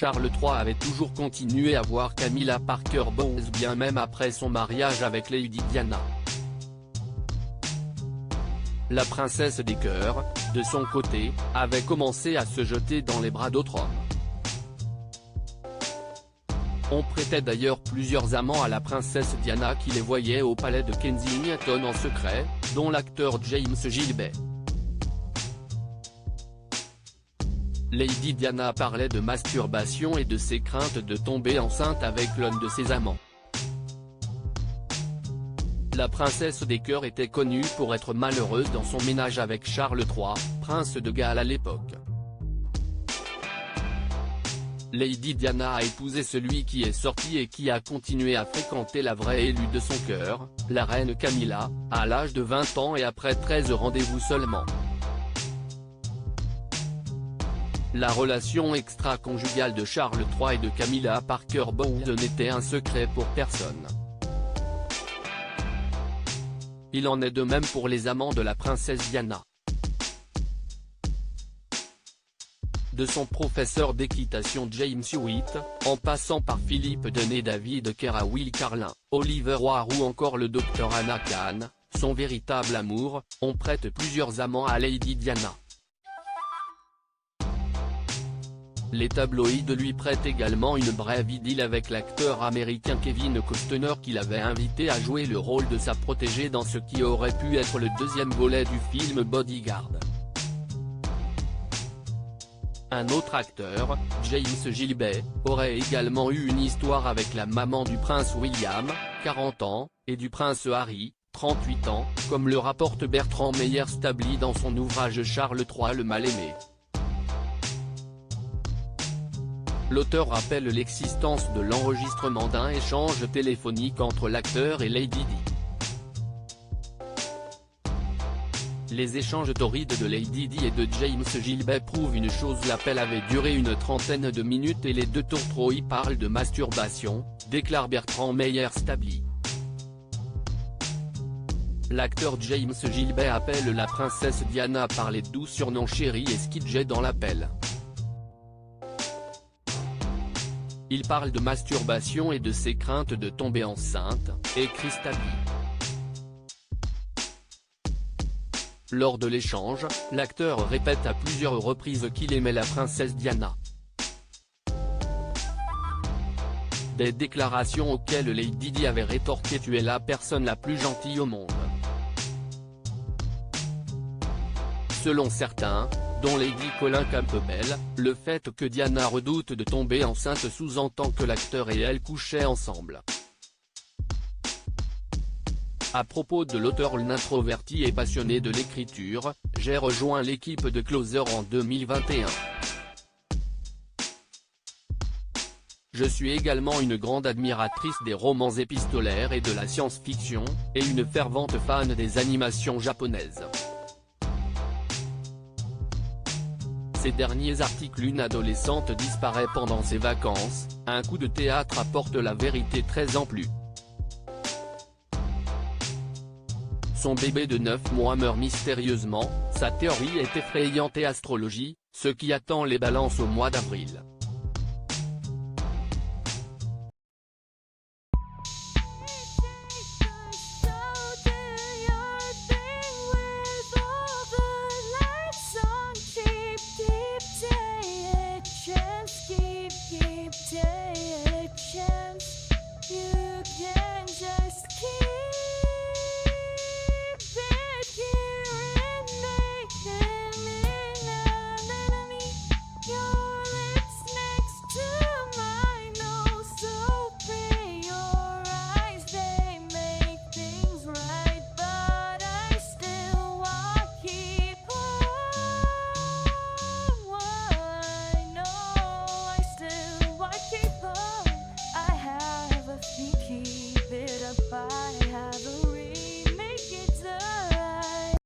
Charles III avait toujours continué à voir Camilla Parker Bowles bien même après son mariage avec Lady Diana. La princesse des cœurs, de son côté, avait commencé à se jeter dans les bras d'autres hommes. On prêtait d'ailleurs plusieurs amants à la princesse Diana qui les voyait au palais de Kensington en secret, dont l'acteur James Gilbert. Lady Diana parlait de masturbation et de ses craintes de tomber enceinte avec l'un de ses amants. La princesse des cœurs était connue pour être malheureuse dans son ménage avec Charles III, prince de Galles à l'époque. Lady Diana a épousé celui qui est sorti et qui a continué à fréquenter la vraie élue de son cœur, la reine Camilla, à l'âge de 20 ans et après 13 rendez-vous seulement. La relation extra-conjugale de Charles III et de Camilla Parker Bowles n'était un secret pour personne. Il en est de même pour les amants de la princesse Diana. De son professeur d'équitation James Hewitt, en passant par Philippe Denet, David Kerr à Will Carlin, Oliver Roy ou encore le docteur Anna Kahn, son véritable amour, on prête plusieurs amants à Lady Diana. Les tabloïds lui prêtent également une brève idylle avec l'acteur américain Kevin Costner qui l'avait invité à jouer le rôle de sa protégée dans ce qui aurait pu être le deuxième volet du film Bodyguard. Un autre acteur, James Gilbert, aurait également eu une histoire avec la maman du prince William, 40 ans, et du prince Harry, 38 ans, comme le rapporte Bertrand Meyer-Stably dans son ouvrage Charles III le mal-aimé. L'auteur rappelle l'existence de l'enregistrement d'un échange téléphonique entre l'acteur et Lady Di. Les échanges torrides de Lady Di et de James Gilbert prouvent une chose: l'appel avait duré une trentaine de minutes et les deux tourtereaux y parlent de masturbation, déclare Bertrand Meyer-Stably. L'acteur James Gilbert appelle la princesse Diana par les doux surnoms chérie et Skidget dans l'appel. Il parle de masturbation et de ses craintes de tomber enceinte, écrit Stably. Lors de l'échange, l'acteur répète à plusieurs reprises qu'il aimait la princesse Diana. Des déclarations auxquelles Lady Di avait rétorqué: tu es la personne la plus gentille au monde. Selon certains, dont Lady Colin Campbell, le fait que Diana redoute de tomber enceinte sous-entend que l'acteur et elle couchaient ensemble. À propos de l'auteur, l'introverti et passionné de l'écriture, j'ai rejoint l'équipe de Closer en 2021. Je suis également une grande admiratrice des romans épistolaires et de la science-fiction, et une fervente fan des animations japonaises. Ces derniers articles: une adolescente disparaît pendant ses vacances, un coup de théâtre apporte la vérité 13 ans plus. Son bébé de 9 mois meurt mystérieusement, sa théorie est effrayante et astrologie, ce qui attend les balances au mois d'avril. You can just keep